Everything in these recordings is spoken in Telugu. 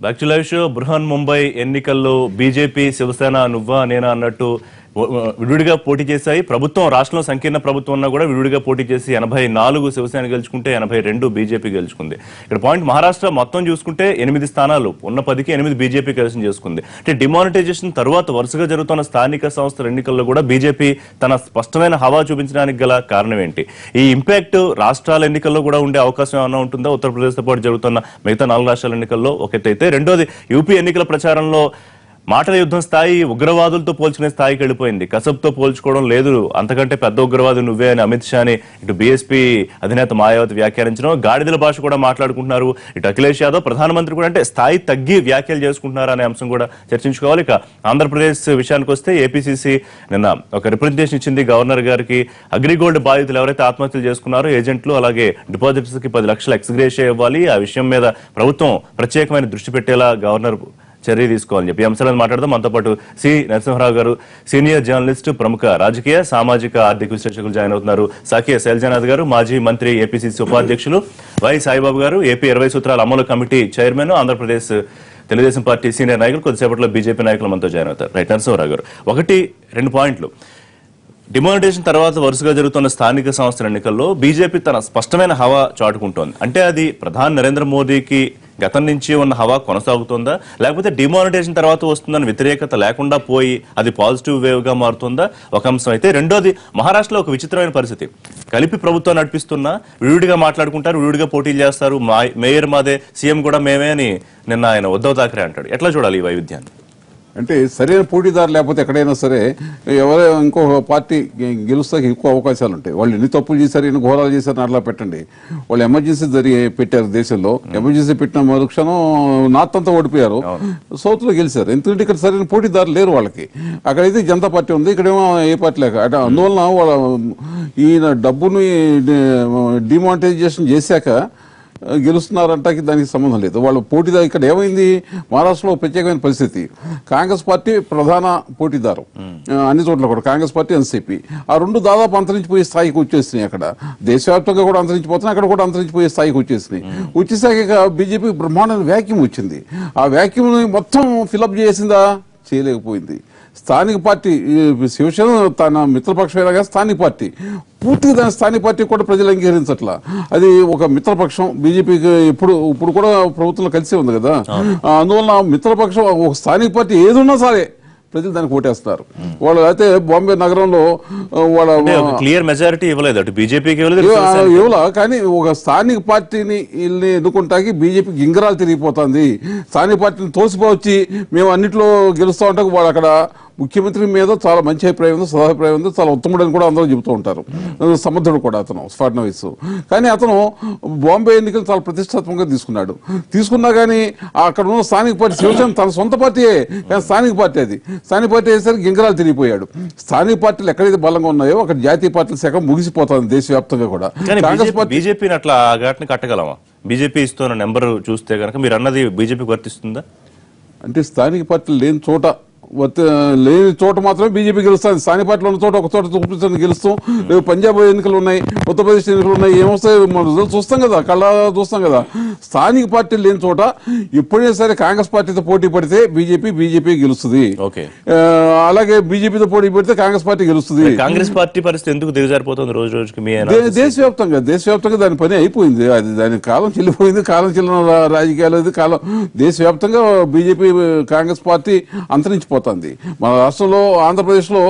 Back to live show. Brihan Mumbai ఎన్నికల్లో బీజేపీ శివసేన నువ్వా నేనా అన్నట్టు విడివిడిగా పోటీ చేశాయి. ప్రభుత్వం రాష్ట్రంలో సంకీర్ణ ప్రభుత్వం ఉన్నా కూడా విడివిడిగా పోటీ చేసి 84 శివసేన గెలుచుకుంటే 82 బీజేపీ గెలుచుకుంది. ఇక్కడ పాయింట్ మహారాష్ట్ర మొత్తం చూసుకుంటే 8 స్థానాలు ఉన్న 10కి 8 బీజేపీ కైవసం చేసుకుంది. అంటే డిమానిటైజేషన్ తర్వాత వరుసగా జరుగుతున్న స్థానిక సంస్థల ఎన్నికల్లో కూడా బీజేపీ తన స్పష్టమైన హవా చూపించడానికి గల కారణం ఏంటి? ఈ ఇంపాక్ట్ రాష్ట్రాల ఎన్నికల్లో కూడా ఉండే అవకాశం ఏమైనా ఉంటుందా? ఉత్తరప్రదేశ్తో పాటు జరుగుతున్న మిగతా 4 రాష్ట్రాల ఎన్నికల్లో ఒకటైతే, రెండోది యూపీ ఎన్నికల ప్రచారంలో మాటల యుద్ధం స్థాయి ఉగ్రవాదులతో పోల్చుకునే స్థాయికి వెళ్ళిపోయింది. కసబ్తో పోల్చుకోవడం లేదు, అంతకంటే పెద్ద ఉగ్రవాది నువ్వే అని అమిత్ షాని ఇటు బీఎస్పీ అధినేత మాయావతి వ్యాఖ్యానించడం, గాడిదల భాష కూడా మాట్లాడుకుంటున్నారు. ఇటు అఖిలేష్ యాదవ్ ప్రధానమంత్రి కూడా అంటే స్థాయి తగ్గి వ్యాఖ్యలు చేసుకుంటున్నారు అనే అంశం కూడా చర్చించుకోవాలి. ఇక ఆంధ్రప్రదేశ్ విషయానికి వస్తే ఏపీసీసీ నిన్న ఒక రిప్రజెంటేషన్ ఇచ్చింది గవర్నర్ గారికి. అగ్రిగోల్డ్ బాధితులు ఎవరైతే ఆత్మహత్యలు చేసుకున్నారో ఏజెంట్లు, అలాగే డిపాజిటర్స్ కి 10 లక్షల ఎక్స్గ్రేషియా ఇవ్వాలి, ఆ విషయం మీద ప్రభుత్వం ప్రత్యేకమైన దృష్టి పెట్టేలా గవర్నర్ చర్య తీసుకోవాలని చెప్పి అంశాలను మాట్లాడదాం. మనతో పాటు సి నరసింహరావు గారు, సీనియర్ జర్నలిస్ట్, ప్రముఖ రాజకీయ సామాజిక ఆర్థిక విశ్లేషకులు జాయిన్ అవుతున్నారు. సాకియా శైలజానాథ్ గారు, మాజీ మంత్రి, ఏపీసీసీ ఉపాధ్యక్షులు, వై సాయిబాబు గారు, ఏపీ 20 సూత్రాల అమలు committee chairman, Andhra Pradesh Telugu Desam party senior నాయకులు, కొద్దిసేపట్లో బీజేపీ నాయకులు మనతో జాయిన్ అవుతారు. రైట్, నరసింహరావు గారు, 1-2 పాయింట్లు. డిమానిటైజేషన్ తర్వాత వరుసగా జరుగుతున్న స్థానిక సంస్థల ఎన్నికల్లో బీజేపీ తన స్పష్టమైన హవా చాటుకుంటోంది. అంటే అది ప్రధాని నరేంద్ర మోదీకి గతం నుంచి ఉన్న హవా కొనసాగుతుందా, లేకపోతే డిమానిటైజేషన్ తర్వాత వస్తుందని వ్యతిరేకత లేకుండా పోయి అది పాజిటివ్ వేవ్ గా మారుతుందా? ఒక అంశం అయితే, రెండోది మహారాష్ట్రలో ఒక విచిత్రమైన పరిస్థితి. కలిపి ప్రభుత్వం నడిపిస్తున్నా విడివిడిగా మాట్లాడుకుంటారు, విడివిడిగా పోటీలు చేస్తారు. మేయర్ మాదే, సీఎం కూడా మేమే అని నిన్న ఆయన ఉద్ధవ్ ఠాక్రే అంటాడు. ఎట్లా చూడాలి ఈ వైవిధ్యాన్ని? అంటే సరైన పోటీదారు లేకపోతే ఎక్కడైనా సరే ఇంకో పార్టీ గెలుస్తాకి ఎక్కువ అవకాశాలు ఉంటాయి. వాళ్ళు ఎన్ని తప్పులు చేశారు, ఎన్ని ఘోరాలు చేశారు అట్లా పెట్టండి. వాళ్ళు ఎమర్జెన్సీ పెట్టారు దేశంలో. ఎమర్జెన్సీ పెట్టిన మరుక్షణం నార్త్ అంతా ఓడిపోయారు, సౌత్ లో గెలిచారు. ఎందుకంటే ఇక్కడ సరైన పోటీదారు లేరు వాళ్ళకి. అక్కడైతే జనతా పార్టీ ఉంది, ఇక్కడేమో ఏ పార్టీ లేక. అంటే అందువలన వాళ్ళ ఈయన డబ్బుని డిమానిటైజేషన్ చేశాక గెలుస్తున్నారంటానికి దానికి సంబంధం లేదు. వాళ్ళు పోటీదారు ఇక్కడ ఏమైంది, మహారాష్ట్రలో ప్రత్యేకమైన పరిస్థితి. కాంగ్రెస్ పార్టీ ప్రధాన పోటీదారు అన్ని చోట్ల కూడా, కాంగ్రెస్ పార్టీ, ఎన్సీపీ. ఆ రెండు దాదాపు అంతరించిపోయే స్థాయికి వచ్చేసినాయి. అక్కడ దేశవ్యాప్తంగా కూడా అంతరించిపోతున్నాయి, అక్కడ కూడా అంతరించిపోయే స్థాయికి వచ్చేసినాయి. వచ్చేసాక బీజేపీ బ్రహ్మాండమైన వ్యాక్యూమ్ వచ్చింది. ఆ వ్యాక్యూమ్ మొత్తం ఫిలప్ చేసిందా? చేయలేకపోయింది. స్థానిక పార్టీ శివసేన తన మిత్రపక్షమైనా కానీ స్థానిక పార్టీ పూర్తిగా దాని స్థానిక పార్టీ కూడా ప్రజలు అంగీకరించట్లా. అది ఒక మిత్రపక్షం. బీజేపీకి ఇప్పుడు కూడా ప్రభుత్వంలో కలిసే ఉంది కదా. అందువల్ల మిత్రపక్షం ఒక స్థానిక పార్టీ ఏదున్నా సరే ప్రజలు దానికి ఓటేస్తారు. వాళ్ళు అయితే బాంబే నగరంలో వాళ్ళ క్లియర్ మెజారిటీ ఇవ్వలేదు, బీజేపీకి ఇవ్వలా. కానీ ఒక స్థానిక పార్టీని వీళ్ళని ఎన్నుకుంటాకి బీజేపీకి గింగరాలు తిరిగిపోతుంది. స్థానిక పార్టీని తోసిపోవచ్చి మేము అన్నింటిలో గెలుస్తూ ఉంటాం. వాళ్ళు అక్కడ ముఖ్యమంత్రి మీద చాలా మంచి అభిప్రాయం ఉంది, సదాభిప్రాయం ఉంది, చాలా ఉత్తముడని కూడా అందరూ చెబుతూ ఉంటారు. సమర్థుడు కూడా అతను ఫడ్నవీస్. కానీ అతను బాంబే ఎన్నికలు చాలా ప్రతిష్టాత్మకంగా తీసుకున్నా కానీ అక్కడ ఉన్న స్థానిక పార్టీ శివసేన తన సొంత పార్టీయే, కానీ స్థానిక పార్టీ అది. స్థానిక పార్టీ అయ్యేసరికి గింగరాలు తిరిగిపోయాడు. స్థానిక పార్టీలు ఎక్కడైతే బలంగా ఉన్నాయో అక్కడ జాతీయ పార్టీల శాఖ ముగిసిపోతుంది దేశవ్యాప్తంగా కూడా. కాంగ్రెస్ పార్టీ బీజేపీని అట్లా ఘాట్ని కట్టగలమా? బీజేపీ ఇస్తున్న నెంబర్ చూస్తే కనుక మీరు అన్నది బీజేపీకి వర్తిస్తుందా? అంటే స్థానిక పార్టీలు లేని చోట మాత్రమే బీజేపీ గెలుస్తుంది. స్థానిక పార్టీలో ఉన్న చోట ఒక చోట చూపించడానికి గెలుస్తాం. రేపు పంజాబ్ ఎన్నికలు ఉన్నాయి, ఉత్తరప్రదేశ్ ఎన్నికలు ఉన్నాయి, ఏమొస్తాయి రిజల్ట్ చూస్తాం కదా, చూస్తాం కదా. స్థానిక పార్టీలు లేని చోట ఎప్పుడైనా సరే కాంగ్రెస్ పార్టీతో పోటీ పడితే బీజేపీ గెలుస్తుంది. అలాగే బీజేపీతో పోటీ పడితే కాంగ్రెస్ పార్టీ గెలుస్తుంది. కాంగ్రెస్ పార్టీ పరిస్థితి ఎందుకు దిగజారిపోతుంది రోజు రోజుకి? దేశవ్యాప్తంగా దాని పని అయిపోయింది. అది దాని కాలం చెల్లిపోయింది. కాలం చెల్లిన రాజకీయాలు దేశవ్యాప్తంగా బీజేపీ కాంగ్రెస్ పార్టీ అంతరించిపోతుంది. మన రాష్ట్రంలో, ఆంధ్రప్రదేశ్ లో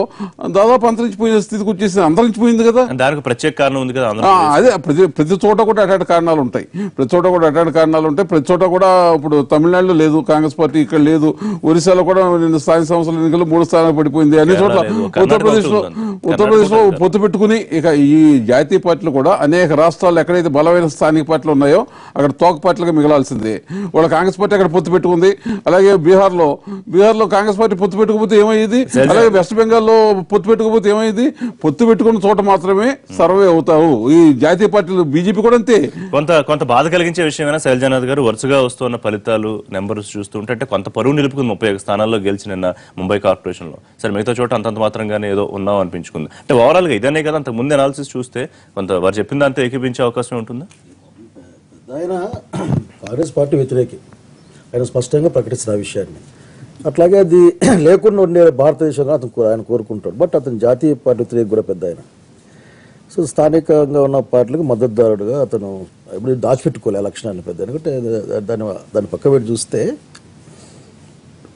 దాదాపు అంతరించిపోయిన స్థితికి వచ్చేసింది. అంతరించిపోయింది కదా, దానికి ప్రత్యేక కారణం ఉంది కదా. అదే ప్రతి చోట కూడా అటాటి కారణాలు ఉంటాయి. ప్రతి చోట కూడా ఇప్పుడు తమిళనాడులో లేదు కాంగ్రెస్ పార్టీ, ఇక్కడ లేదు. ఒరిస్సాలో కూడా స్థానిక సంస్థల ఎన్నికలు 3 స్థానాలు పడిపోయింది. అన్ని చోట్ల ఉత్తరప్రదేశ్ లో పొత్తు పెట్టుకుని ఇక ఈ జాతీయ పార్టీలు కూడా అనేక రాష్ట్రాల్లో ఎక్కడైతే బలమైన స్థానిక పార్టీలు ఉన్నాయో అక్కడ తోక పార్టీలుగా మిగలాల్సిందే. వాళ్ళ కాంగ్రెస్ పార్టీ అక్కడ పొత్తు పెట్టుకుంది. అలాగే బీహార్లో కాంగ్రెస్ పార్టీ పొత్తు పెట్టుకోపోతే ఏమయ్యేది? అలాగే వెస్ట్ బెంగాల్లో పొత్తు పెట్టుకోపోతే ఏమయ్యేది? పొత్తు పెట్టుకున్న చోట మాత్రమే సర్వే అవుతారు ఈ జాతీయ పార్టీలు. బీజేపీ కూడా అంతే. కొంత బాధ కలిగించే విషయమైనా శైలజానాథ్ గారు, వరుసగా వస్తున్న ఫలితాలు నెంబర్స్ చూస్తుంటే అంటే కొంత పరువు నిలుపుకుంది. 31 స్థానాల్లో గెలిచిన ముంబై కార్పొరేషన్ లో. సరే, మిగతా చోట అంతంత మాత్రంగానే ఏదో ఉన్నాం అనిపించుకుంది. అంటే ఓవరాల్ గా ఇదనే కదా, అంతకు ముందు అనాలిసిస్ చూస్తే కొంత వారు చెప్పిన దాంతో ఏకీపించే అవకాశం ఉంటుందా? ఆయన కాంగ్రెస్ పార్టీ వ్యతిరేకి, ఆయన స్పష్టంగా ప్రకటిస్తారు ఆ విషయాన్ని. అట్లాగే అది లేకుండా ఉండే భారతదేశంగా ఆయన కోరుకుంటాడు. బట్ అతను జాతీయ పార్టీ వ్యతిరేక కూడా పెద్ద ఆయన. సో స్థానికంగా ఉన్న పార్టీలకు మద్దతుదారుడుగా అతను ఇప్పుడు దాచిపెట్టుకోలే లక్షణాన్ని పెద్ద. ఎందుకంటే దాన్ని పక్క పెట్టి చూస్తే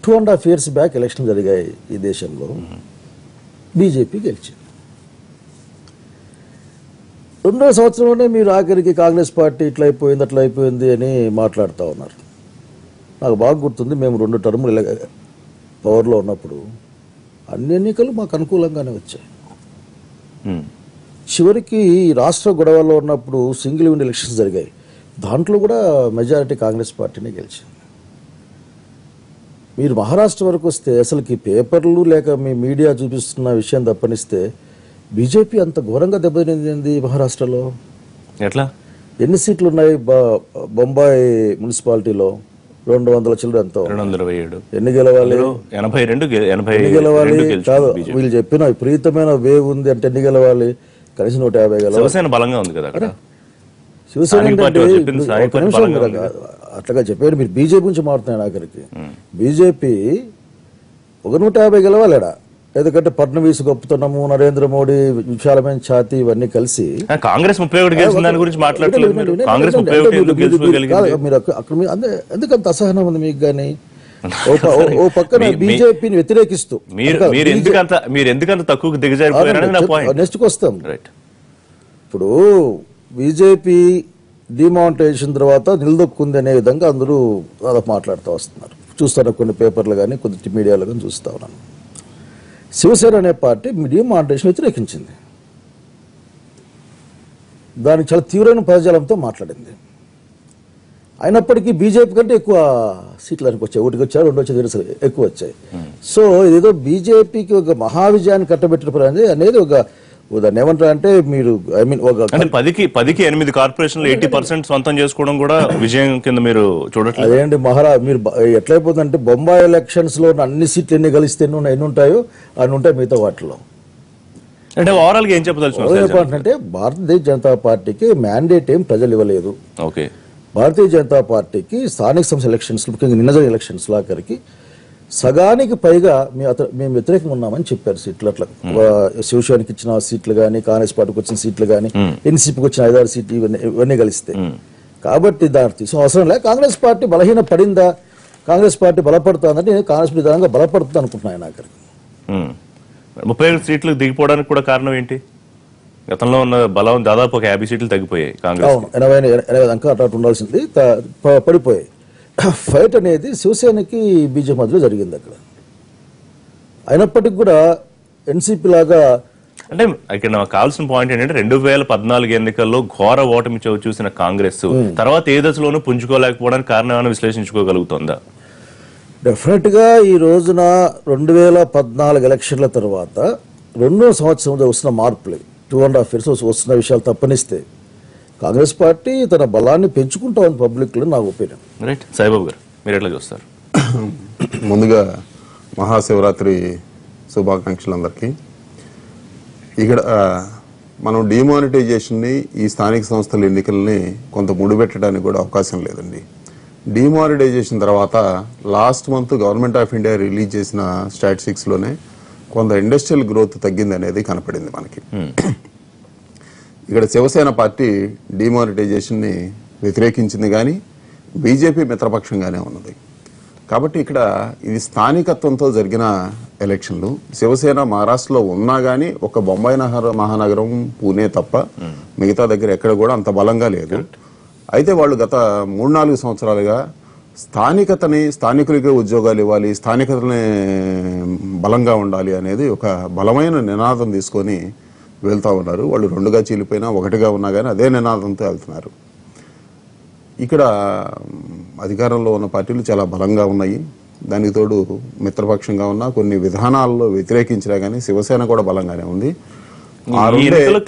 2.5 years బ్యాక్ ఎలక్షన్ జరిగాయి ఈ దేశంలో, బీజేపీ గెలిచింది. 2వ సంవత్సరంలోనే మీరు ఆఖరికి కాంగ్రెస్ పార్టీ ఇట్లా అయిపోయింది అట్లా అయిపోయింది అని మాట్లాడుతూ ఉన్నారు. నాకు బాగా గుర్తుంది, మేము 2 టర్ములు పవర్లో ఉన్నప్పుడు అన్ని ఎన్నికలు మాకు అనుకూలంగానే వచ్చాయి. చివరికి రాష్ట్ర గొడవల్లో ఉన్నప్పుడు సింగిల్ విండో ఎలక్షన్స్ జరిగాయి, దాంట్లో కూడా మెజారిటీ కాంగ్రెస్ పార్టీనే గెలిచింది. మీరు మహారాష్ట్ర వరకు వస్తే అసలుకి పేపర్లు లేక మీ మీడియా చూపిస్తున్న విషయం తప్పనిస్తే బీజేపీ అంత ఘోరంగా దెబ్బతింది మహారాష్ట్రలో. ఎట్లా? ఎన్ని సీట్లు ఉన్నాయి బొంబాయి మున్సిపాలిటీలో? 200 చిల్లర ఎంతో. 227. ఎన్ని గెలవాలి? 82 గెలవాలి కాదు, వీళ్ళు చెప్పిన విపరీతమైన వేవ్ ఉంది అంటే ఎన్ని గెలవాలి? కనీసం 150 గెలవాలి. శివసేన బలంగా ఉంది కదా అక్కడ. శివసేన అట్లాగా చెప్పారు. మీరు బీజేపీ నుంచి మారుతున్నాడు ఆఖరికి. బీజేపీ 150 గెలవాలేడా? ఎందుకంటే ఫడ్నవీస్ గొప్పతనము, నరేంద్ర మోడీ విశాలమైన ఛాతి ఇవన్నీ కలిసి కాంగ్రెస్ 31 గెలిచిన దాని గురించి మాట్లాడలేదు. కాంగ్రెస్ 31 మీరు అక్కడ ఎందుకంత అసహనం ఉంది మీకు? కానీ ఓ పక్కన బీజేపీని వ్యతిరేకిస్తూ మీరు ఎందుకంత తక్కువ దిగజారిపోయారు. నెక్స్ట్కి వస్తాం. ఇప్పుడు బీజేపీ డిమానిటైజేషన్ తర్వాత నిలదొక్కుంది అనే విధంగా అందరూ దాదాపు మాట్లాడుతూ వస్తున్నారు. చూస్తాను కొన్ని పేపర్లు కానీ కొన్ని మీడియాలో కానీ చూస్తూ ఉన్నాను. శివసేన అనే పార్టీ డిమానిటైజేషన్ వ్యతిరేకించింది, దానికి చాలా తీవ్రమైన పదజాలంతో మాట్లాడింది. అయినప్పటికీ బీజేపీ కంటే ఎక్కువ సీట్లు అనుకు వచ్చాయి. 1కి వచ్చారు, 2 వచ్చాయి, ఎక్కువ వచ్చాయి. సో ఇదేదో బీజేపీకి ఒక మహావిజయాన్ని కట్టబెట్టిన పని అనేది ఒక దాన్ని ఏమంటారు అంటే మీరు ఒక 10కి 8 కార్పొరేషన్లు 80% సొంతం చేసుకోవడం కూడా విజయం కింద మీరు చూడట్లేదు. అదేంటి మీరు ఎట్లయిపోతుందంటే బొంబాయి ఎలక్షన్స్ లో అన్ని సీట్లు ఎన్ని కలిస్తే ఎన్ని ఉంటాయో అన్ని ఉంటాయి మిగతా వాటిలో. అంటే ఓవరాల్ గా ఏం చెప్పదలుచుకున్నారు అంటే భారతీయ జనతా పార్టీకి మ్యాండేట్ ఏం ప్రజలు ఇవ్వలేదు. ఓకే, భారతీయ జనతా పార్టీకి స్థానిక సంస్థ ఎలక్షన్స్ ముఖ్యంగా నిన్న జరిగిన ఎలక్షన్స్ ఆఖరికి సగానికి పైగా మేము వ్యతిరేకంగా ఉన్నామని చెప్పారు సీట్లు. అట్లా శివసేనకి ఇచ్చిన సీట్లు కానీ, కాంగ్రెస్ పార్టీకి వచ్చిన సీట్లు కానీ, ఎన్సీపీకి వచ్చిన 5-6 సీట్లు ఇవన్నీ కలిస్తే. కాబట్టి దాని తీసిన అవసరం లేదు. కాంగ్రెస్ పార్టీ బలహీన పడిందా, కాంగ్రెస్ పార్టీ బలపడుతుందంటే నేను కాంగ్రెస్ విధానంగా బలపడుతుంది అనుకుంటున్నాను. ఆఖరికి 35 సీట్లు దిగిపోవడానికి కూడా కారణం ఏంటి? గతంలో ఉన్న బలం దాదాపు ఒక 50 సీట్లు తగ్గిపోయాయి కాంగ్రెస్. 80 దాకా అటు ఉండాల్సింది పడిపోయాయి. ఫైట్ అనేది శివసేనకి బీజేపీ మధ్యలో జరిగింది అక్కడ. అయినప్పటికీ కూడా ఎన్సీపీ లాగా అంటే ఇక్కడ నాకు కావాల్సిన పాయింట్ ఏంటంటే 2014 ఎన్నికల్లో ఘోర ఓటమి చూసిన కాంగ్రెస్ తర్వాత ఏ దశలోనూ పుంజుకోలేకపోవడానికి కారణం ఏమైనా విశ్లేషించుకోగలుగుతుందా? డెఫినెట్ గా ఈ రోజున 2014 ఎలక్షన్ల తర్వాత 2వ సంవత్సరంలో వస్తున్న మార్పులు 2.5 years వస్తున్న విషయాలు తప్పనిస్తే కాంగ్రెస్ పార్టీ తన బలాన్ని పెంచుకుంటామని పబ్లిక్ లో నా ఒపీనియన్. రైట్, సాయిబాబు గారు మీరు ఎట్లా చూస్తారు? ముందుగా మహాశివరాత్రి శుభాకాంక్షలు అందరికీ. ఇక్కడ మనం డిమానిటైజేషన్ని ఈ స్థానిక సంస్థల ఎన్నికల్ని కొంత ముడిపెట్టడానికి కూడా అవకాశం లేదండి. డిమానిటైజేషన్ తర్వాత last month government of India release చేసిన స్టాటిస్టిక్స్లోనే కొంత ఇండస్ట్రియల్ గ్రోత్ తగ్గింది అనేది కనపడింది మనకి. ఇక్కడ శివసేన పార్టీ డిమానిటైజేషన్ని వ్యతిరేకించింది కానీ బీజేపీ మిత్రపక్షంగానే ఉన్నది. కాబట్టి ఇక్కడ ఇది స్థానికత్వంతో జరిగిన ఎలక్షన్లు. శివసేన మహారాష్ట్రలో ఉన్నా కానీ ఒక బొంబాయి మహానగరం, పూణే తప్ప మిగతా దగ్గర ఎక్కడ కూడా అంత బలంగా లేదు. అయితే వాళ్ళు గత 3-4 సంవత్సరాలుగా స్థానికులకే ఉద్యోగాలు ఇవ్వాలి, స్థానికతని బలంగా ఉండాలి అనేది ఒక బలమైన నినాదం తీసుకొని వెళ్తూ ఉన్నారు. వాళ్ళు 2గా చీలిపోయినా 1గా ఉన్నా కానీ అదే నినాదంతో వెళ్తున్నారు. ఇక్కడ అధికారంలో ఉన్న పార్టీలు చాలా బలంగా ఉన్నాయి. దానికి తోడు మిత్రపక్షంగా ఉన్న కొన్ని విధానాల్లో వ్యతిరేకించినా కానీ శివసేన కూడా బలంగానే ఉంది.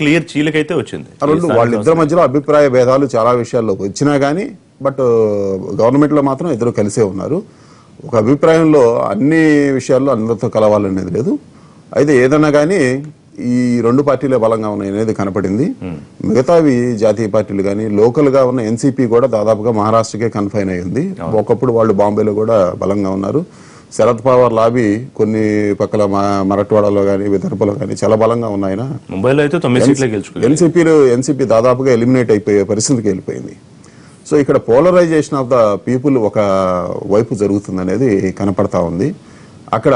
క్లియర్ చీలికైతే వచ్చింది. వాళ్ళిద్దరి మధ్యలో అభిప్రాయ భేదాలు చాలా విషయాల్లో వచ్చినా కానీ బట్ గవర్నమెంట్ లో మాత్రం ఇద్దరు కలిసే ఉన్నారు. ఒక అభిప్రాయంలో అన్ని విషయాల్లో అందరితో కలవాలనేది లేదు. అయితే ఏదన్నా కానీ ఈ 2 పార్టీలే బలంగా ఉన్నాయి అనేది కనపడింది. మిగతావి జాతీయ పార్టీలు కానీ లోకల్ గా ఉన్న ఎన్సీపీ కూడా దాదాపుగా మహారాష్ట్రకే కన్ఫైన్ అయ్యింది. ఒకప్పుడు వాళ్ళు బాంబేలో కూడా బలంగా ఉన్నారు. శరద్ పవార్ లాబీ కొన్ని పక్కల మరాఠవాడలో కానీ విదర్భలో కానీ చాలా బలంగా ఉన్నాయి. ముంబైలో అయితే 9 సీట్లే గెలుచుకున్నారు. ఎన్సీపీ దాదాపుగా ఎలిమినేట్ అయిపోయే పరిస్థితికి వెళ్ళిపోయింది. సో ఇక్కడ పోలరైజేషన్ ఆఫ్ ద పీపుల్ ఒక వైపు జరుగుతుంది అనేది కనపడతా ఉంది. అక్కడ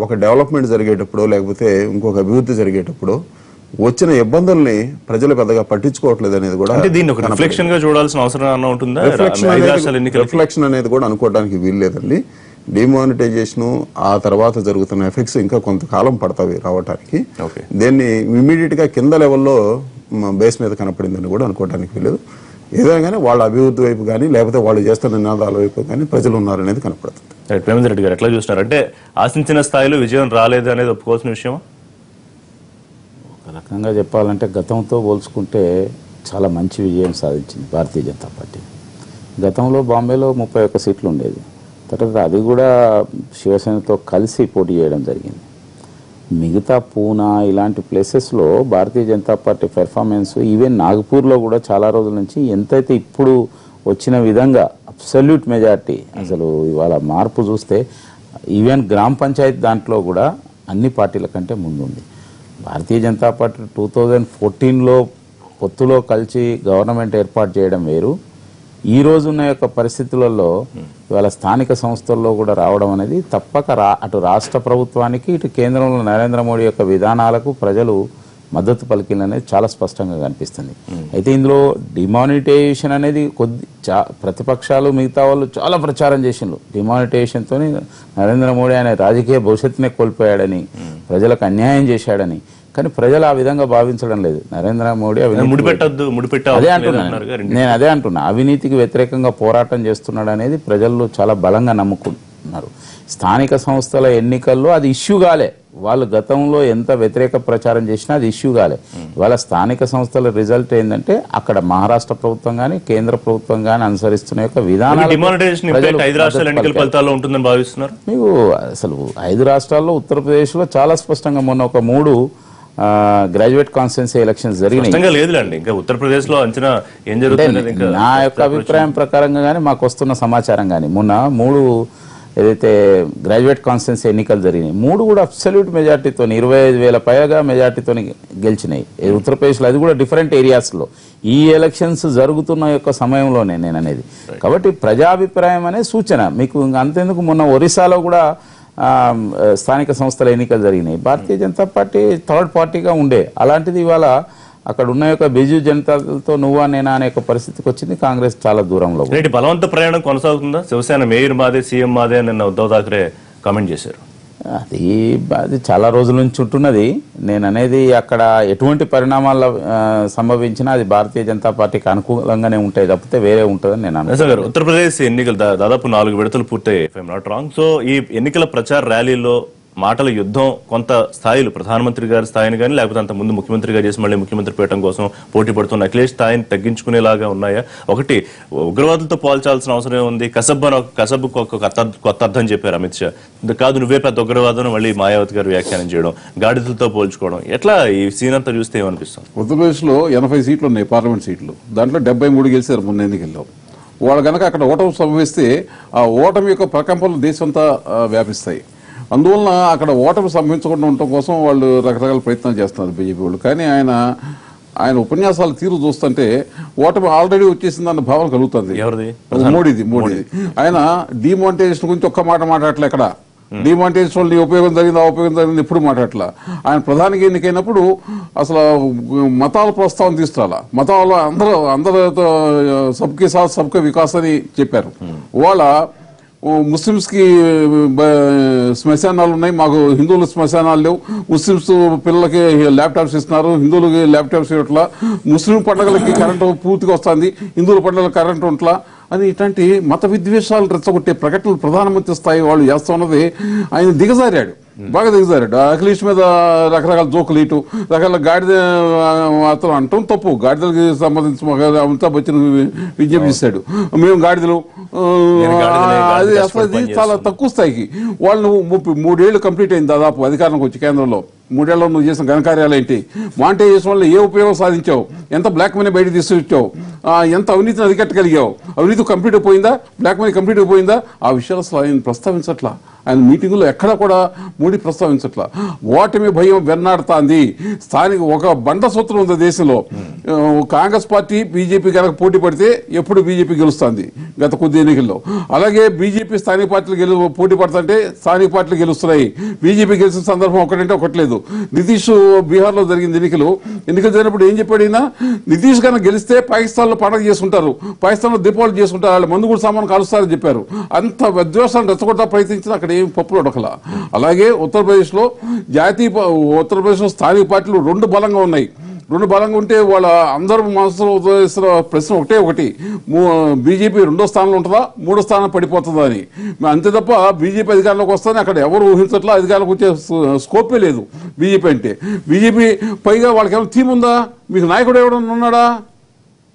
ఒక డెవలప్మెంట్ జరిగేటప్పుడు లేకపోతే ఇంకొక అభివృద్ధి జరిగేటప్పుడు వచ్చిన ఇబ్బందుల్ని ప్రజలు పెద్దగా పట్టించుకోవట్లేదు అనేది కూడా రిఫ్లెక్షన్ గా చూడాల్సిన అవసరం ఉంటుందా? రిఫ్లెక్షన్ అనేది కూడా అనుకోవడానికి వీల్లేదండి. డిమానిటైజేషన్ ఆ తర్వాత జరుగుతున్న ఎఫెక్ట్స్ ఇంకా కొంతకాలం పడతాయి రావడానికి. దీన్ని ఇమీడియట్ గా కింద లెవెల్లో బేస్ మీద కనపడిందని కూడా అనుకోవడానికి వీలేదు. ఏదైనా కానీ వాళ్ళ అభివృద్ధి వైపు కానీ లేకపోతే వాళ్ళు చేస్తున్న నినాదాల వైపు కానీ ప్రజలు ఉన్నారనేది కనపడుతుంది. ప్రేమేందర్ రెడ్డి గారు ఎట్లా చూస్తున్నారు? అంటే ఆశించిన స్థాయిలో విజయం రాలేదు అనేది ఒప్పుకోవాల్సిన విషయం. ఒక రకంగా చెప్పాలంటే గతంతో పోల్చుకుంటే చాలా మంచి విజయం సాధించింది భారతీయ జనతా పార్టీ. గతంలో బాంబేలో 31 సీట్లు ఉండేది. తర్వాత అది కూడా శివసేనతో కలిసి పోటీ చేయడం జరిగింది. మిగతా పూనా ఇలాంటి ప్లేసెస్లో Bharatiya Janata party performance even నాగపూర్లో కూడా చాలా రోజుల నుంచి ఎంతైతే ఇప్పుడు వచ్చిన విధంగా అబ్సల్యూట్ మెజార్టీ, అసలు ఇవాళ మార్పు చూస్తే ఈవెన్ గ్రామ పంచాయతీ దాంట్లో కూడా అన్ని పార్టీల కంటే ముందుంది. భారతీయ జనతా పార్టీ 2014లో పొత్తులో కలిసి గవర్నమెంట్ ఏర్పాటు చేయడం వేరు, ఈ రోజున్న యొక్క పరిస్థితులలో ఇవాళ స్థానిక సంస్థల్లో కూడా రావడం అనేది తప్పక అటు రాష్ట్ర ప్రభుత్వానికి ఇటు కేంద్రంలో నరేంద్ర మోడీ యొక్క విధానాలకు ప్రజలు మద్దతు పలికిందనేది చాలా స్పష్టంగా కనిపిస్తుంది. అయితే ఇందులో డిమానిటైజేషన్ అనేది ప్రతిపక్షాలు మిగతా వాళ్ళు చాలా ప్రచారం చేసిండ్రు. డిమానిటైజేషన్తో నరేంద్ర మోడీ ఆయన రాజకీయ భవిష్యత్తునే కోల్పోయాడని, ప్రజలకు అన్యాయం చేశాడని. కానీ ప్రజలు ఆ విధంగా భావించడం లేదు. నరేంద్ర మోడీ నేను అదే అంటున్నా, అవినీతికి వ్యతిరేకంగా పోరాటం చేస్తున్నాడు అనేది ప్రజల్లో చాలా బలంగా నమ్ముకుంటున్నారు. స్థానిక సంస్థల ఎన్నికల్లో అది ఇష్యూ కాలే. వాళ్ళు గతంలో ఎంత వ్యతిరేక ప్రచారం చేసినా అది ఇష్యూ కాలే. ఇవాళ స్థానిక సంస్థల రిజల్ట్ ఏంటంటే అక్కడ మహారాష్ట్ర ప్రభుత్వం కానీ కేంద్ర ప్రభుత్వం కానీ అనుసరిస్తున్న యొక్క విధానాలు మీకు అసలు 5 రాష్ట్రాల్లో ఉత్తరప్రదేశ్లో చాలా స్పష్టంగా మొన్న ఒక 3 గ్రాడ్యుయేట్ కాన్స్టిట్యుయెన్సీ ఎలక్షన్స్ జరిగినాయి. నా యొక్క అభిప్రాయం ప్రకారంగా కానీ మాకు వస్తున్న సమాచారం కానీ మొన్న 3 ఏదైతే గ్రాడ్యుయేట్ కాన్స్టిట్యుయెన్సీ ఎన్నికలు జరిగినాయి 3 కూడా అబ్సల్యూట్ మెజార్టీతో 25,000 పైగా మెజార్టీతో గెలిచినాయి ఉత్తరప్రదేశ్లో. అది కూడా డిఫరెంట్ ఏరియాస్లో ఈ ఎలక్షన్స్ జరుగుతున్న యొక్క సమయంలోనే నేను అనేది. కాబట్టి ప్రజాభిప్రాయం అనే సూచన మీకు అంతేందుకు మొన్న ఒరిస్సాలో కూడా స్థానిక సంస్థల ఎన్నికలు జరిగినాయి. భారతీయ జనతా పార్టీ థర్డ్ పార్టీగా ఉండే, అలాంటిది ఇవాళ అక్కడ ఉన్న యొక్క బిజు జనతాతో నువ్వా నేనా అనే పరిస్థితికి వచ్చింది. కాంగ్రెస్ చాలా దూరంలో. బలవంత ప్రయాణం కొనసాగుతుందా? శివసేన మేయర్ మాదే సీఎం మాదే నిన్న ఉద్ధవ్ ఠాక్రే కామెంట్ చేశారు. అది చాలా రోజుల నుంచి ఉంటున్నది. నేను అనేది అక్కడ ఎటువంటి పరిణామాలు సంభవించినా అది భారతీయ జనతా పార్టీకి అనుకూలంగానే ఉంటాయి తప్పితే వేరే ఉంటుందని నేను అనుకుంటున్నాను. ఉత్తరప్రదేశ్ ఎన్నికలు దాదాపు 4 విడతలు పూర్తయ్యాయి, if I'm not wrong. So ఈ ఎన్నికల ప్రచార ర్యాలీలో మాటల యుద్ధం కొంత స్థాయిలో ప్రధానమంత్రి గారి స్థాయిని కానీ లేకపోతే అంత ముందు ముఖ్యమంత్రిగా చేసి మళ్ళీ ముఖ్యమంత్రి పీఠం కోసం పోటీ పడుతున్న అఖిలేష్ స్థాయిని తగ్గించుకునేలాగా ఉన్నాయా? ఒకటి, ఉగ్రవాదులతో పోల్చాల్సిన అవసరం ఉంది. కసబ్కు ఒక కొత్త అర్థం చెప్పారు అమిత్ షా. కాదు నువ్వే పెద్ద ఉగ్రవాదం మళ్ళీ మాయావతి గారు వ్యాఖ్యానం చేయడం, గాడిదలతో పోల్చుకోవడం, ఎట్లా ఈ సీన్ అంతా చూస్తే ఏమనిపిస్తుంది? ఉత్తరప్రదేశ్ లో 80 సీట్లు ఉన్నాయి పార్లమెంట్ సీట్లు, దాంట్లో 73 గెలిచారు మొన్న ఎన్నికల్లో. వాళ్ళు కనుక అక్కడ ఓటమి సంభవిస్తే ఆ ఓటమి యొక్క ప్రకంపనలు దేశంతా వ్యాపిస్తాయి. అందువలన అక్కడ ఓటమి సంభవించకుండా ఉండటం కోసం వాళ్ళు రకరకాల ప్రయత్నాలు చేస్తున్నారు బీజేపీ వాళ్ళు. కానీ ఆయన ఉపన్యాసాల తీరు చూస్తుంటే ఓటమి ఆల్రెడీ వచ్చేసిందన్న భావన కలుగుతుంది. మోడీది ఆయన డిమానిటైజేషన్ గురించి ఒక్క మాట మాట్లాడలే. ఇక్కడ డిమానిటైజేషన్ వల్ల ఉపయోగం జరిగింది ఆ ఉపయోగం జరిగింది ఎప్పుడు మాట్లాడలే. ఆయన ప్రధానికి ఎన్నికైనప్పుడు అసలు మతాల ప్రస్తావన తీసుకురాలా. మతాల అందరితో సబ్కే సాత్ సబ్కే వికాస్ అని చెప్పారు. వాళ్ళ ముస్లిమ్స్ కి శ్మశానాలు ఉన్నాయి, మాకు హిందువులు శ్మశానాలు లేవు. ముస్లిమ్స్ పిల్లలకి ల్యాప్టాప్స్ ఇస్తున్నారు, హిందువులకి ల్యాప్టాప్స్ ఇవ్వట్లా. ముస్లిం పండుగలకి కరెంటు పూర్తిగా వస్తుంది, హిందువుల పండుగలకు కరెంటు ఉంట్లా అని ఇట్లాంటి మత విద్వేషాలు రెచ్చగొట్టే ప్రకటనలు ప్రధానమంత్రి స్థాయి వాళ్ళు చేస్తున్నది ఆయన దిగజారాడు. బాగా దిగజారాడు. అఖిలేష్ మీద రకరకాల జోకులు ఇటు రకరకాల గాడిద మాత్రం అంటాం తప్పు. గాడిదలకి సంబంధించి అమితాబ్ బచ్చన్ విజ్ఞప్తి చేశాడు, మేము గాడిదలు. అది అసలు అది చాలా తక్కువ స్థాయికి. వాళ్ళు 3 ఏళ్ళు కంప్లీట్ అయింది దాదాపు అధికారంలోకి వచ్చి కేంద్రంలో. 3 ఏళ్ళలో నువ్వు చేసిన ఘనకార్యాలు ఏంటి, మానిటైజేషన్ వల్ల ఏ ఉపయోగం సాధించావు, ఎంత బ్లాక్ మనీ బయట తీసుకొచ్చావు, ఎంత అవినీతిని అరికట్టగలిగావు, అవినీతి కంప్లీట్ అయిపోయిందా, బ్లాక్ మనీ కంప్లీట్ అయిపోయిందా, ఆ విషయాలు అసలు ఆయన ప్రస్తావించట్లా. ఆయన మీటింగులో ఎక్కడ కూడా మోడీ ప్రస్తావించట్లా. ఓటమి భయం వెన్నాడుతాంది. స్థానిక ఒక బండ సూత్రం ఉంది దేశంలో, కాంగ్రెస్ పార్టీ బీజేపీ కనుక పోటీ పడితే ఎప్పుడు బీజేపీ గెలుస్తుంది గత కొద్ది ఎన్నికల్లో. అలాగే బీజేపీ స్థానిక పార్టీలు పోటీ పడుతుంటే స్థానిక పార్టీలు గెలుస్తున్నాయి. బీజేపీ గెలిచిన సందర్భం ఒకటంటే ఒకటి లేదు. నితీష్ బీహార్లో జరిగింది ఎన్నికలు జరిగినప్పుడు ఏం చెప్పాడు ఈయన, నితీష్ కనుక గెలిస్తే పాకిస్తాన్లో పండగ చేసుకుంటారు, పాకిస్తాన్లో దీపావళి చేసుకుంటారు, వాళ్ళు మందు కూడా సామాను కాలుస్తారని చెప్పారు. అంత విద్వేషాన్ని రెచ్చగొట్టా ప్రయత్నించిన అక్కడ ఏం పప్పులు ఉడకల. అలాగే ఉత్తరప్రదేశ్లో స్థానిక పార్టీలు 2 బలంగా ఉన్నాయి. 2 బలంగా ఉంటే వాళ్ళ అందరూ మనసులో ఉదయిస్తున్న ప్రశ్న ఒకటి, బీజేపీ 2వ స్థానంలో ఉంటుందా 3వ స్థానం పడిపోతుందా అని. అంతే తప్ప బీజేపీ అధికారంలోకి వస్తానే అక్కడ ఎవరు ఊహించట్లా, అధికారంలోకి వచ్చే స్కోపే లేదు బీజేపీ అంటే. బీజేపీ పైగా వాళ్ళకి ఏమైనా థీమ్ ఉందా, మీకు నాయకుడు ఎవడన్నా ఉన్నాడా,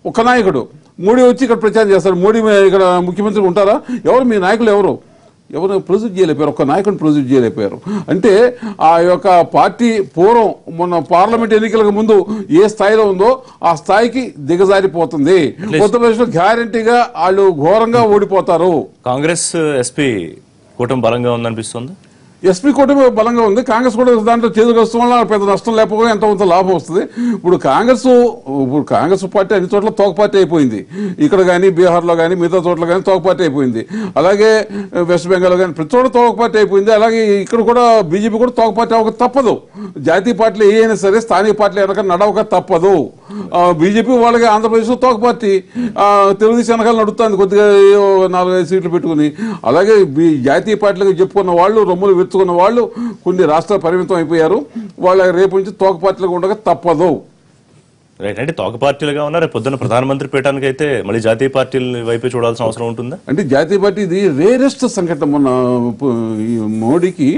ఒక నాయకుడు మోడీ వచ్చి ఇక్కడ ప్రచారం చేస్తారు, మోడీ ఇక్కడ ముఖ్యమంత్రి ఉంటారా, ఎవరు మీ నాయకులు ఎవరు ప్రొడ్యూస్ చేయలేకపోయారు, ఒక్క నాయకుడిని ప్రొడ్యూస్ చేయలేకపోయారు. అంటే ఆ యొక్క పార్టీ పూర్వం మొన్న పార్లమెంట్ ఎన్నికలకు ముందు ఏ స్థాయిలో ఉందో ఆ స్థాయికి దిగజారిపోతుంది. ఉత్తరప్రదేశ్లో గ్యారంటీగా వాళ్ళు ఘోరంగా ఓడిపోతారు. కాంగ్రెస్ ఎస్పీ కూటమి బలంగా ఉందనిపిస్తుంది. ఎస్పీ కూటమి బలంగా ఉంది, కాంగ్రెస్ కూడా దాంట్లో చేతులు వస్తు వల్ల పెద్ద నష్టం లేకపోతే ఎంతో కొంత లాభం వస్తుంది. ఇప్పుడు కాంగ్రెస్ పార్టీ అన్ని చోట్ల తోక పార్టీ అయిపోయింది. ఇక్కడ కానీ బీహార్లో కానీ మిగతా చోట్ల కానీ తోక పార్టీ అయిపోయింది. అలాగే వెస్ట్ బెంగాల్ కానీ ప్రతి చోట తోక పార్టీ అయిపోయింది. అలాగే ఇక్కడ కూడా బీజేపీ కూడా తోక పార్టీ అవ్వక తప్పదు. జాతీయ పార్టీలు ఏ అయినా సరే స్థానిక పార్టీలు వెనక నడవక తప్పదు. బీజేపీ వాళ్ళకి ఆంధ్రప్రదేశ్లో తోక పార్టీ, తెలుగుదేశం వెనకాల నడుస్తుంది కొద్దిగా 4-5 సీట్లు పెట్టుకుని. అలాగే జాతీయ పార్టీలకు చెప్పుకున్న వాళ్ళు రొమ్ములు వెతుకున్న వాళ్ళు కొన్ని రాష్ట్రాలు పరిమితం అయిపోయారు. వాళ్ళ రేపు నుంచి తోక పార్టీలుగా ఉండక తప్పదు. రైట్. అంటే తోక పార్టీలుగా ఉన్నా రేపు పొద్దున్న ప్రధానమంత్రి పీఠానికి అయితే మళ్ళీ జాతీయ పార్టీల వైపే చూడాల్సిన అవసరం ఉంటుందా? అంటే జాతీయ పార్టీ ఇది రేరెస్ట్ సంఘటన. మొన్న మోడీకి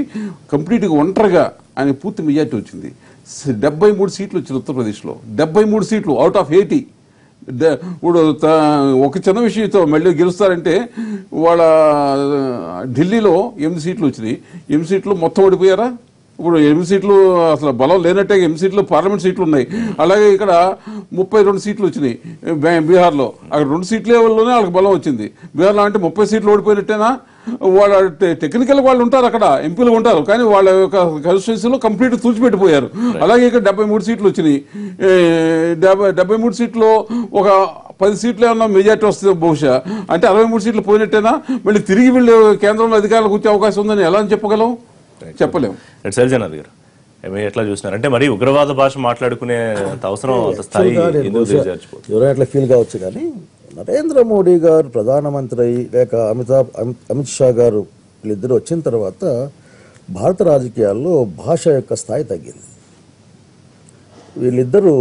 కంప్లీట్గా ఒంటరిగా ఆయన పూర్తి మెజార్టీ వచ్చింది. 73 సీట్లు వచ్చింది ఉత్తరప్రదేశ్లో, 73 సీట్లు అవుట్ ఆఫ్ 80. ఇప్పుడు ఒక చిన్న విషయంతో మళ్ళీ గెలుస్తారంటే వాళ్ళ ఢిల్లీలో 8 సీట్లు వచ్చినాయి. 8 సీట్లు మొత్తం ఓడిపోయారా? ఇప్పుడు 8 సీట్లు అసలు బలం లేనట్టే. 8 సీట్లు పార్లమెంట్ సీట్లు ఉన్నాయి. అలాగే ఇక్కడ 32 సీట్లు వచ్చినాయి బీహార్లో. అక్కడ 2 సీట్లే వల్లనే వాళ్ళకి బలం వచ్చింది. బీహార్లో అంటే 30 సీట్లు ఓడిపోయినట్టేనా? వాళ్ళ టెక్నికల్ వాళ్ళు ఉంటారు, అక్కడ ఎంపీలు ఉంటారు, కానీ వాళ్ళ యొక్క కాన్స్టిట్యున్సీలో కంప్లీట్ తుడిచిపెట్టిపోయారు. అలాగే ఇక్కడ 73 సీట్లు వచ్చినాయి. 73 సీట్లు ఒక 10 సీట్లు ఏమన్నా మెజార్టీ వస్తుంది బహుశా. అంటే 63 సీట్లు పోయినట్టేనా? మళ్ళీ తిరిగి వీళ్ళు కేంద్రంలో అధికారులకు వచ్చే అవకాశం ఉందని ఎలా చెప్పగలం? చెప్పలేము. శైలజానాథ్ గారు ఎట్లా చూస్తున్నారు? అంటే మరి ఉగ్రవాద భాష మాట్లాడుకునే అవసరం అంత స్థాయి ఎవరైనా అట్లా ఫీల్ కావచ్చు, కానీ నరేంద్ర మోడీ గారు ప్రధానమంత్రి అయ్యి లేక అమిత్ షా గారు వీళ్ళిద్దరు వచ్చిన తర్వాత భారత రాజకీయాల్లో భాష యొక్క స్థాయి తగ్గింది. వీళ్ళిద్దరూ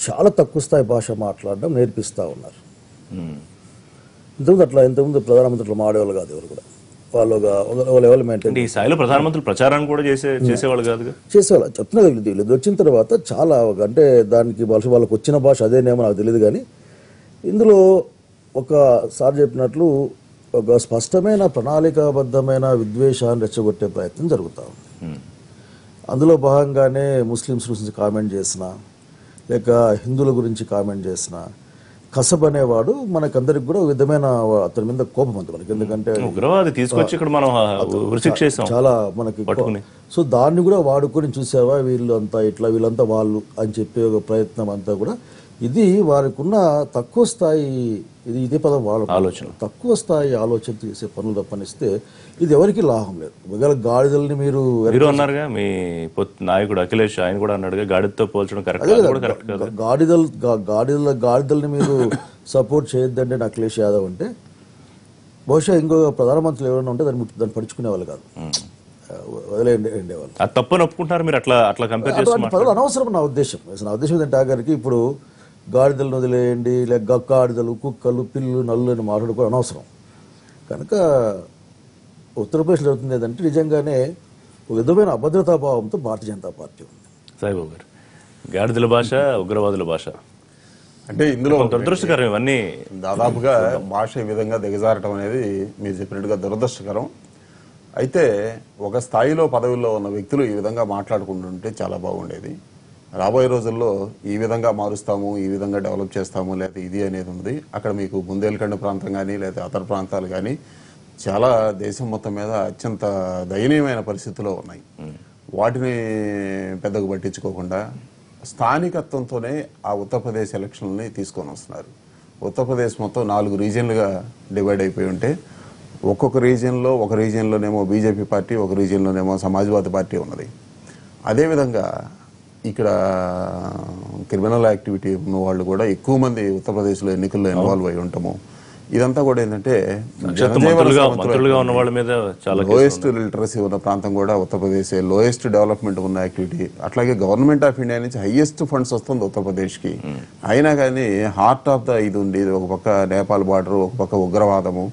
చాలా తక్కువ స్థాయి భాష మాట్లాడడం నేర్పిస్తూ ఉన్నారు. ఇంతకుముందు ప్రధానమంత్రులు మాడేవాళ్ళు కాదు ఎవరు కూడా. వాళ్ళు లెవెల్ మెయింటైన్. ఈ స్థాయిలో ప్రధానమంత్రి ప్రచారాన్ని కూడా చేసేవాళ్ళు కాదు, చేసేవాళ్ళు. చెప్తున్నా వీళ్ళు వచ్చిన తర్వాత చాలా, అంటే దానికి వాళ్ళకి వచ్చిన భాష అదేనేమో నాకు తెలియదు, కానీ ఇందులో ఒకసారి చెప్పినట్లు ఒక స్పష్టమైన ప్రణాళికాబద్ధమైన విద్వేషాన్ని రెచ్చగొట్టే ప్రయత్నం జరుగుతూ ఉంది. అందులో భాగంగానే ముస్లిమ్స్ గురించి కామెంట్ చేసిన, లేక హిందువుల గురించి కామెంట్ చేసిన కసబ్ అనేవాడు మనకందరికి కూడా విధమైన అతని మీద కోపం ఉంది మనకి. ఎందుకంటే చాలా మనకి. సో దాన్ని కూడా వాడుకొని చూసావా వీళ్ళంతా ఇట్లా వీళ్ళంతా వాళ్ళు అని చెప్పే ఒక ప్రయత్నం అంతా కూడా ఇది వారికి ఉన్న తక్కువ స్థాయి, ఇదే పదం వాళ్ళ ఆలోచన, తక్కువ స్థాయి ఆలోచన చేసే పనులు తప్పనిస్తే ఇది ఎవరికి లాభం లేదు. ఒకవేళ గాడిదల్ని మీరు అన్నారుగా, మీ నాయకుడు అఖిలేష్ ఆయన కూడా అన్నాడుగా గాడిదతో పోల్చడం కరెక్ట్. గాడిదల్ని మీరు సపోర్ట్ చేయొద్దంటే అఖిలేష్ యాదవ్ అంటే బహుశా ఇంకో ప్రధానమంత్రులు ఎవరైనా ఉంటే దాన్ని పడుచుకునే వాళ్ళు కాదు, వదిలేండేవాళ్ళు. తప్పని ఒప్పుకుంటారు మీరు అట్లా కంపేర్ చేస్తున్నారు? అనవసరం నా ఉద్దేశం. నా ఉద్దేశం ఏంటంటే ఆఖరికి ఇప్పుడు గాడిదలను వదిలేయండి, లేక గాడిదలు, కుక్కలు, పిల్లు, నల్లు అని మాట్లాడుకోవడం అనవసరం. కనుక ఉత్తరప్రదేశ్లో అవుతుంది ఏంటంటే నిజంగానే ఒక విధమైన అభద్రతా భావంతో భారతీయ జనతా పార్టీ ఉంది. సాయిబాబు గారు, గాడిదల భాష, ఉగ్రవాదుల భాష అంటే ఇందులో దురదృష్టకరం. ఇవన్నీ దాదాపుగా భాష ఈ విధంగా దిగజారటం అనేది మీరు చెప్పినట్టుగా దురదృష్టకరం. అయితే ఒక స్థాయిలో పదవుల్లో ఉన్న వ్యక్తులు ఈ విధంగా మాట్లాడుకుంటుంటే చాలా బాగుండేది. రాబోయే రోజుల్లో ఈ విధంగా మారుస్తాము, ఈ విధంగా డెవలప్ చేస్తాము, లేకపోతే ఇది అనేది ఉంది. అక్కడ మీకు బుందేల్ఖండ్ ప్రాంతం కానీ లేకపోతే అతర ప్రాంతాలు కానీ చాలా దేశం మొత్తం మీద అత్యంత దయనీయమైన పరిస్థితుల్లో ఉన్నాయి. వాటిని పెద్దగా పట్టించుకోకుండా స్థానికత్వంతోనే ఆ ఉత్తరప్రదేశ్ ఎలక్షన్లని తీసుకొని వస్తున్నారు. ఉత్తరప్రదేశ్ మొత్తం 4 రీజియన్లుగా డివైడ్ అయిపోయి ఉంటే ఒక్కొక్క రీజియన్లో ఒక రీజియన్లోనేమో బీజేపీ పార్టీ, ఒక రీజియన్లోనేమో సమాజ్వాదీ పార్టీ ఉన్నది. అదేవిధంగా ఇక్కడ క్రిమినల్ యాక్టివిటీ ఉన్న వాళ్ళు కూడా ఎక్కువ మంది ఉత్తరప్రదేశ్లో ఎన్నికల్లో ఇన్వాల్వ్ అయి ఉంటాము. ఇదంతా కూడా ఏంటంటే ఉన్న వాళ్ళ మీద చాలా లోయెస్ట్ లిటరసీ ఉన్న ప్రాంతం కూడా ఉత్తరప్రదేశ్, లోయెస్ట్ డెవలప్మెంట్ ఉన్న యాక్టివిటీ. అట్లాగే గవర్నమెంట్ ఆఫ్ ఇండియా నుంచి హైయెస్ట్ ఫండ్స్ వస్తుంది ఉత్తరప్రదేశ్కి. అయినా కానీ హార్ట్ ఆఫ్ ద ఇది ఉంది. ఒక పక్క నేపాల్ బార్డర్, ఒక పక్క ఉగ్రవాదము,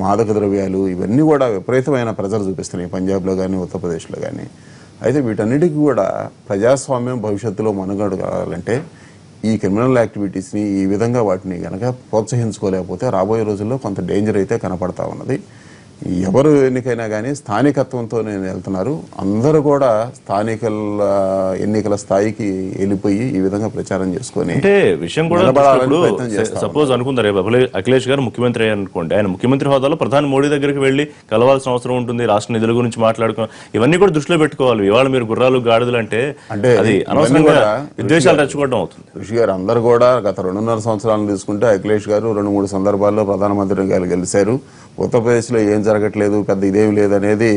మాదక ద్రవ్యాలు, ఇవన్నీ కూడా విపరీతమైన ప్రెజర్ చూపిస్తున్నాయి పంజాబ్లో కానీ ఉత్తరప్రదేశ్లో కానీ. అయితే వీటన్నిటికీ కూడా ప్రజాస్వామ్యం భవిష్యత్తులో మనుగడ కావాలంటే ఈ క్రిమినల్ యాక్టివిటీస్ని ఈ విధంగా వాటిని కనుక ప్రోత్సహించుకోలేకపోతే రాబోయే రోజుల్లో కొంత డేంజర్ అయితే కనపడతా ఉన్నది. ఎవరు ఎన్నికైనా కానీ స్థానికత్వంతో వెళ్తున్నారు. అందరూ కూడా ఎన్నికల స్థాయికి వెళ్ళిపోయి ఈ విధంగా ప్రచారం చేసుకొని అంటే విషయం కూడా సపోజ్ అనుకుంటారు అఖిలేష్ గారు ముఖ్యమంత్రి అయ్యారు అనుకోండి, ఆయన ముఖ్యమంత్రి హోదాలో ప్రధాని మోడీ దగ్గరికి వెళ్లి కలవాల్సిన అవసరం ఉంటుంది, రాష్ట్ర నిధుల గురించి మాట్లాడుకో, ఇవన్నీ కూడా దృష్టిలో పెట్టుకోవాలి. ఇవాళ మీరు గుర్రాలు గాడిదలు అంటే అది అనవసరంగా విద్వేషాలు రెచ్చగొట్టడం అవుతుంది. ఋషి గారు అందరూ కూడా గత 2.5 సంవత్సరాలను తీసుకుంటే అఖిలేష్ గారు 2-3 సందర్భాల్లో ప్రధానమంత్రిగా గెలిచారు. ఉత్తరప్రదేశ్లో ఏం జరగట్లేదు, పెద్ద ఇదేమి లేదనేది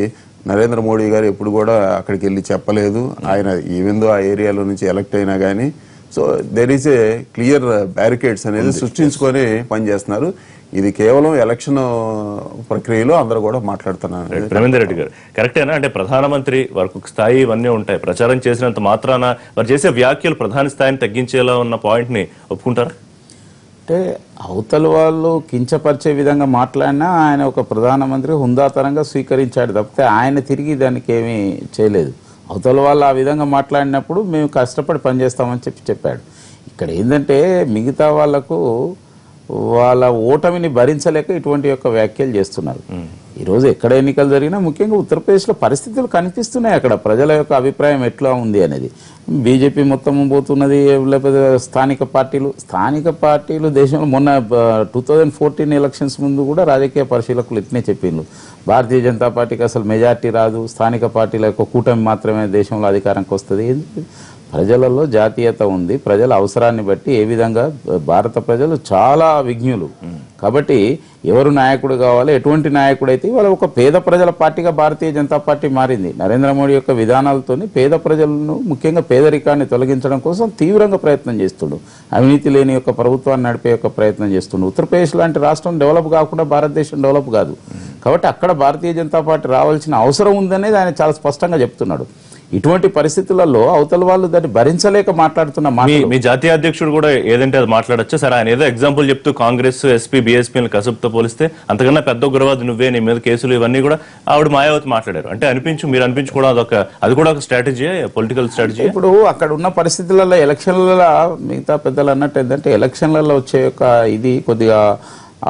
నరేంద్ర మోడీ గారు ఎప్పుడు కూడా అక్కడికి వెళ్ళి చెప్పలేదు. ఆయన ఈవెన్ దో ఆ ఏరియాలో నుంచి ఎలక్ట్ అయినా కానీ so there is a clear barricades అనేది సృష్టించుకొని పనిచేస్తున్నారు. ఇది కేవలం ఎలక్షన్ ప్రక్రియలో అందరూ కూడా మాట్లాడుతున్నారు. రవీందర్ రెడ్డి గారు కరెక్టేనా? అంటే ప్రధానమంత్రి వారికి స్థాయి ఇవన్నీ ఉంటాయి. ప్రచారం చేసినంత మాత్రాన వారు చేసే వ్యాఖ్యలు ప్రధాని స్థాయిని తగ్గించేలా ఉన్న పాయింట్ ని ఒప్పుకుంటారా? అంటే అవతల వాళ్ళు కించపరిచే విధంగా మాట్లాడినా ఆయన ఒక ప్రధానమంత్రి హుందాతనంగా స్వీకరించాడు తప్పితే ఆయన తిరిగి దానికి ఏమీ చేయలేదు. అవతల వాళ్ళు ఆ విధంగా మాట్లాడినప్పుడు మేము కష్టపడి పనిచేస్తామని చెప్పాడు. ఇక్కడ ఏంటంటే మిగతా వాళ్లకు వాళ్ళ ఓటమిని భరించలేక ఇటువంటి యొక్క వ్యాఖ్యలు చేస్తున్నారు. ఈరోజు ఎక్కడ ఎన్నికలు జరిగినా ముఖ్యంగా ఉత్తరప్రదేశ్లో పరిస్థితులు కనిపిస్తున్నాయి. అక్కడ ప్రజల యొక్క అభిప్రాయం ఎట్లా ఉంది అనేది. బీజేపీ మొత్తం పోతున్నది, లేకపోతే స్థానిక పార్టీలు దేశంలో మొన్న 2014 ఎలక్షన్స్ ముందు కూడా రాజకీయ పరిశీలకులు ఇట్నే చెప్పిండ్రు, భారతీయ జనతా పార్టీకి అసలు మెజార్టీ రాదు, స్థానిక పార్టీల యొక్క కూటమి మాత్రమే దేశంలో అధికారంకి వస్తుంది. ప్రజలలో జాతీయత ఉంది. ప్రజల అవసరాన్ని బట్టి ఏ విధంగా భారత ప్రజలు చాలా విజ్ఞులు కాబట్టి ఎవరు నాయకుడు కావాలి, ఎటువంటి నాయకుడు అయితే వాళ్ళ ఒక పేద ప్రజల పార్టీగా భారతీయ జనతా పార్టీ మారింది. నరేంద్ర మోడీ యొక్క విధానాలతోని పేద ప్రజలను ముఖ్యంగా పేదరికాన్ని తొలగించడం కోసం తీవ్రంగా ప్రయత్నం చేస్తుండు. అవినీతి లేని యొక్క ప్రభుత్వాన్ని నడిపే యొక్క ప్రయత్నం చేస్తుండు. ఉత్తరప్రదేశ్ లాంటి రాష్ట్రం డెవలప్ కాకుండా భారతదేశం డెవలప్ కాదు. కాబట్టి అక్కడ భారతీయ జనతా పార్టీ రావాల్సిన అవసరం ఉందనేది ఆయన చాలా స్పష్టంగా చెప్తున్నాడు. ఇటువంటి పరిస్థితులలో అవతల వాళ్ళు దాన్ని భరించలేక మాట్లాడుతున్న మీ జాతీయ అధ్యక్షుడు కూడా ఏదంటే అది మాట్లాడచ్చు సరే. ఆయన ఏదో ఎగ్జాంపుల్ చెప్తూ కాంగ్రెస్, ఎస్పీ, బీఎస్పీ కసబ్తో పోలిస్తే అంతకన్నా పెద్ద ఉగ్రవాది నువ్వే, నీ మీద కేసులు ఇవన్నీ కూడా ఆవిడ మాయావతి మాట్లాడారు. అంటే మీరు అనిపించుకోవడం అది కూడా ఒక స్ట్రాటజీ, పొలిటికల్ స్ట్రాటజీ. ఇప్పుడు అక్కడ ఉన్న పరిస్థితులలో ఎలక్షన్లలో మిగతా పెద్దలు అన్నట్టు ఏంటంటే ఎలక్షన్లలో వచ్చే యొక్క ఇది కొద్దిగా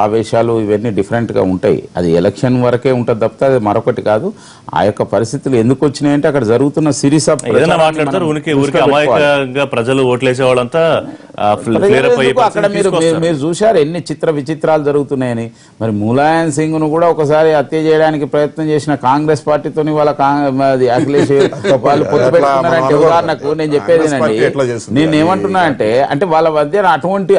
ఆవేశాలు ఇవన్నీ డిఫరెంట్గా ఉంటాయి. అది ఎలక్షన్ వరకే ఉంటుంది తప్పితే అది మరొకటి కాదు. ఆ యొక్క పరిస్థితులు ఎందుకు వచ్చినాయంటే అక్కడ జరుగుతున్న సిరీస్ ఆఫ్ మాట్లాడతారు. ఊరికి అమాయకంగా ప్రజలు ఓట్లేసే వాళ్ళంతా అక్కడ మీరు చూశారు ఎన్ని చిత్ర విచిత్రాలు జరుగుతున్నాయని. మరి ములాయం సింగ్ ను కూడా ఒకసారి హత్య చేయడానికి ప్రయత్నం చేసిన కాంగ్రెస్ పార్టీతోని వాళ్ళ అఖిలేష్ వాళ్ళు పొత్తు పెట్టుకున్నారంటే ఉదాహరణకు నేను చెప్పేదేనండి. నేను ఏమంటున్నా అంటే వాళ్ళ మధ్య అటువంటి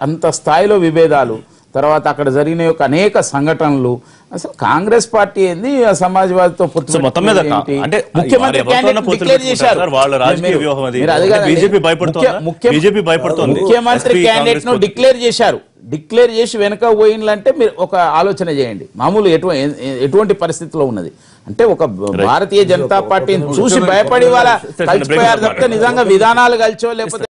అంత స్థాయిలో విభేదాలు, తర్వాత అక్కడ జరిగిన యొక్క అనేక సంఘటనలు, అసలు కాంగ్రెస్ పార్టీ ఏంది ముఖ్యమంత్రి సమాజ్వాదీతో క్యాండిడేట్ ను డిక్లేర్ చేశారు. డిక్లేర్ చేసి వెనక పోయిందంటే మీరు ఒక ఆలోచన చేయండి మామూలు ఎటువంటి పరిస్థితిలో ఉన్నది. అంటే ఒక భారతీయ జనతా పార్టీని చూసి భయపడి వాళ్ళ కలిసిపోయారు తప్పితే నిజంగా విధానాలు కలిచో లేకపోతే